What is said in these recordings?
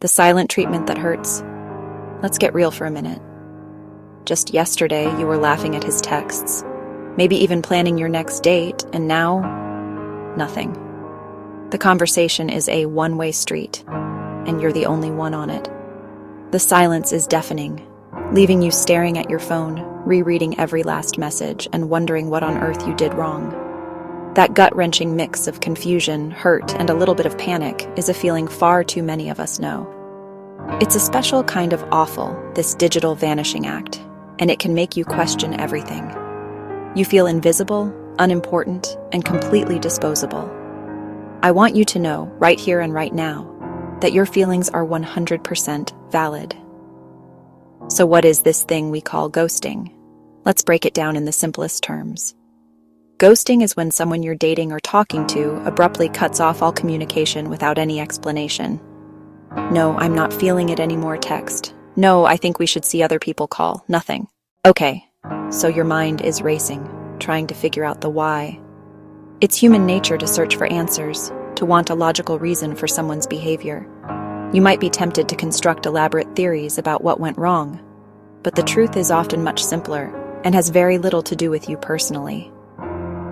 The silent treatment that hurts. Let's get real for a minute. Just yesterday, you were laughing at his texts, maybe even planning your next date, and now, nothing. The conversation is a one-way street, and you're the only one on it. The silence is deafening, leaving you staring at your phone, rereading every last message, and wondering what on earth you did wrong. That gut-wrenching mix of confusion, hurt, and a little bit of panic is a feeling far too many of us know. It's a special kind of awful, this digital vanishing act, and it can make you question everything. You feel invisible, unimportant, and completely disposable. I want you to know, right here and right now, that your feelings are 100% valid. So what is this thing we call ghosting? Let's break it down in the simplest terms. Ghosting is when someone you're dating or talking to abruptly cuts off all communication without any explanation. No, I'm not feeling it anymore text. No, I think we should see other people call. Nothing. Okay, so your mind is racing, trying to figure out the why. It's human nature to search for answers, to want a logical reason for someone's behavior. You might be tempted to construct elaborate theories about what went wrong, but the truth is often much simpler and has very little to do with you personally.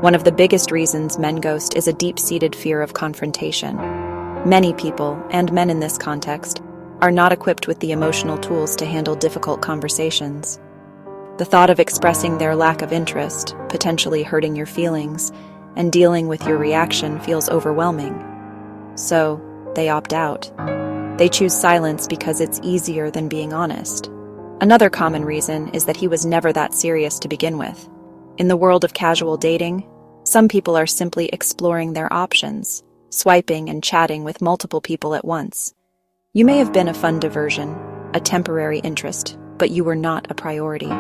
One of the biggest reasons men ghost is a deep-seated fear of confrontation. Many people, and men in this context, are not equipped with the emotional tools to handle difficult conversations. The thought of expressing their lack of interest, potentially hurting your feelings, and dealing with your reaction feels overwhelming. So, they opt out. They choose silence because it's easier than being honest. Another common reason is that he was never that serious to begin with. In the world of casual dating, some people are simply exploring their options, swiping and chatting with multiple people at once. You may have been a fun diversion, a temporary interest, but you were not a priority.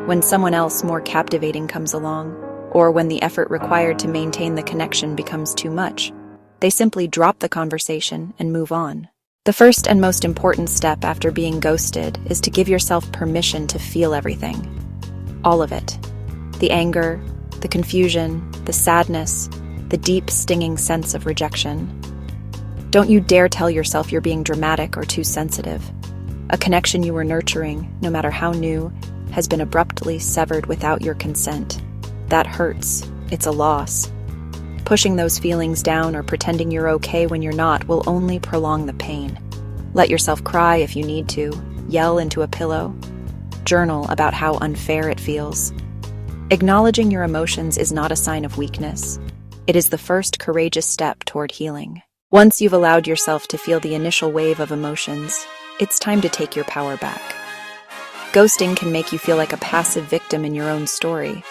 When someone else more captivating comes along, or when the effort required to maintain the connection becomes too much, they simply drop the conversation and move on. The first and most important step after being ghosted is to give yourself permission to feel everything. All of it. The anger, the confusion, the sadness, the deep, stinging sense of rejection. Don't you dare tell yourself you're being dramatic or too sensitive. A connection you were nurturing, no matter how new, has been abruptly severed without your consent. That hurts. It's a loss. Pushing those feelings down or pretending you're okay when you're not will only prolong the pain. Let yourself cry if you need to, yell into a pillow, journal about how unfair it feels. Acknowledging your emotions is not a sign of weakness. It is the first courageous step toward healing. Once you've allowed yourself to feel the initial wave of emotions, it's time to take your power back. Ghosting can make you feel like a passive victim in your own story,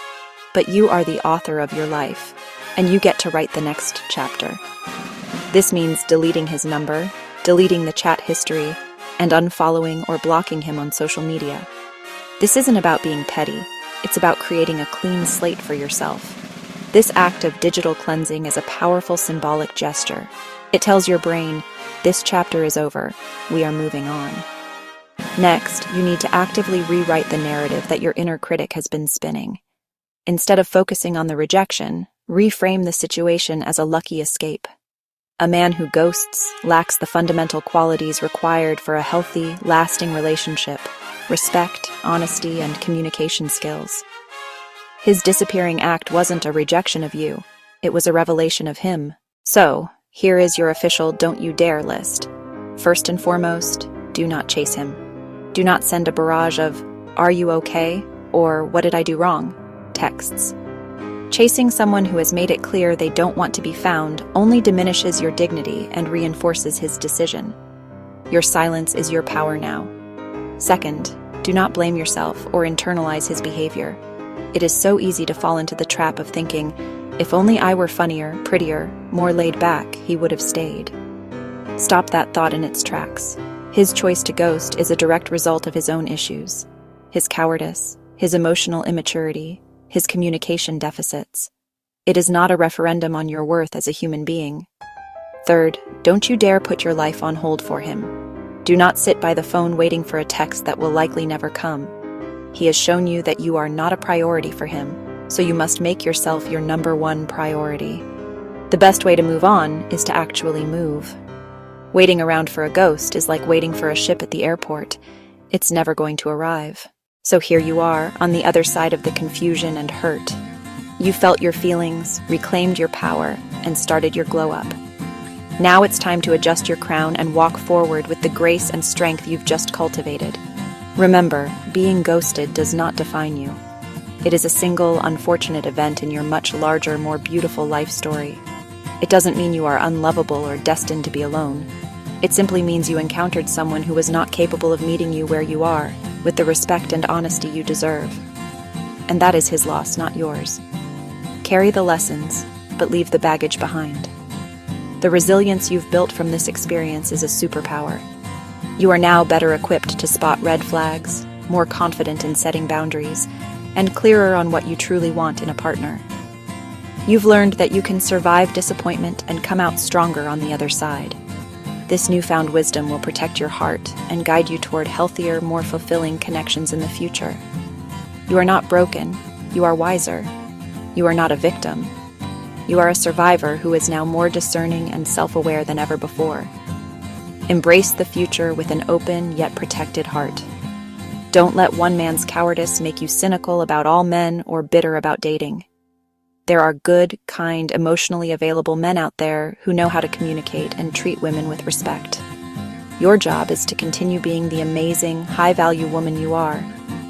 but you are the author of your life, and you get to write the next chapter. This means deleting his number, deleting the chat history, and unfollowing or blocking him on social media. This isn't about being petty. It's about creating a clean slate for yourself. This act of digital cleansing is a powerful symbolic gesture. It tells your brain, this chapter is over, we are moving on. Next, you need to actively rewrite the narrative that your inner critic has been spinning. Instead of focusing on the rejection, reframe the situation as a lucky escape. A man who ghosts lacks the fundamental qualities required for a healthy, lasting relationship: respect, honesty, and communication skills. His disappearing act wasn't a rejection of you, it was a revelation of him. So, here is your official Don't You Dare list. First and foremost, do not chase him. Do not send a barrage of, "Are you okay?" or "What did I do wrong?" texts. Chasing someone who has made it clear they don't want to be found only diminishes your dignity and reinforces his decision. Your silence is your power now. Second, do not blame yourself or internalize his behavior. It is so easy to fall into the trap of thinking, if only I were funnier, prettier, more laid back, he would have stayed. Stop that thought in its tracks. His choice to ghost is a direct result of his own issues. His cowardice, his emotional immaturity, his communication deficits. It is not a referendum on your worth as a human being. Third, don't you dare put your life on hold for him. Do not sit by the phone waiting for a text that will likely never come. He has shown you that you are not a priority for him, so you must make yourself your number one priority. The best way to move on is to actually move. Waiting around for a ghost is like waiting for a ship at the airport. It's never going to arrive. So here you are, on the other side of the confusion and hurt. You felt your feelings, reclaimed your power, and started your glow up. Now it's time to adjust your crown and walk forward with the grace and strength you've just cultivated. Remember, being ghosted does not define you. It is a single, unfortunate event in your much larger, more beautiful life story. It doesn't mean you are unlovable or destined to be alone. It simply means you encountered someone who was not capable of meeting you where you are, with the respect and honesty you deserve. And that is his loss, not yours. Carry the lessons, but leave the baggage behind. The resilience you've built from this experience is a superpower. You are now better equipped to spot red flags, more confident in setting boundaries, and clearer on what you truly want in a partner. You've learned that you can survive disappointment and come out stronger on the other side. This newfound wisdom will protect your heart and guide you toward healthier, more fulfilling connections in the future. You are not broken, you are wiser. You are not a victim. You are a survivor who is now more discerning and self-aware than ever before. Embrace the future with an open yet protected heart. Don't let one man's cowardice make you cynical about all men or bitter about dating. There are good, kind, emotionally available men out there who know how to communicate and treat women with respect. Your job is to continue being the amazing, high-value woman you are,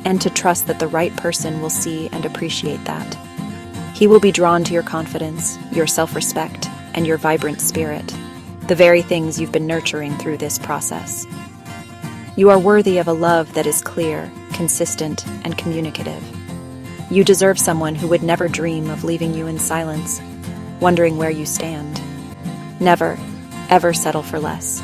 and to trust that the right person will see and appreciate that. He will be drawn to your confidence, your self-respect, and your vibrant spirit, the very things you've been nurturing through this process. You are worthy of a love that is clear, consistent, and communicative. You deserve someone who would never dream of leaving you in silence, wondering where you stand. Never, ever settle for less.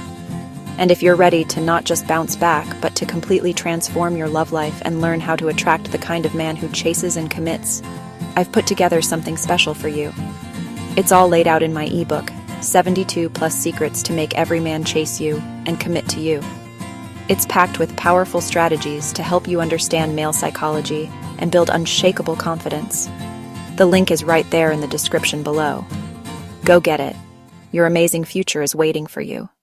And if you're ready to not just bounce back, but to completely transform your love life and learn how to attract the kind of man who chases and commits, I've put together something special for you. It's all laid out in my ebook, 72 Plus Secrets to Make Every Man Chase You and Commit to You. It's packed with powerful strategies to help you understand male psychology and build unshakable confidence. The link is right there in the description below. Go get it. Your amazing future is waiting for you.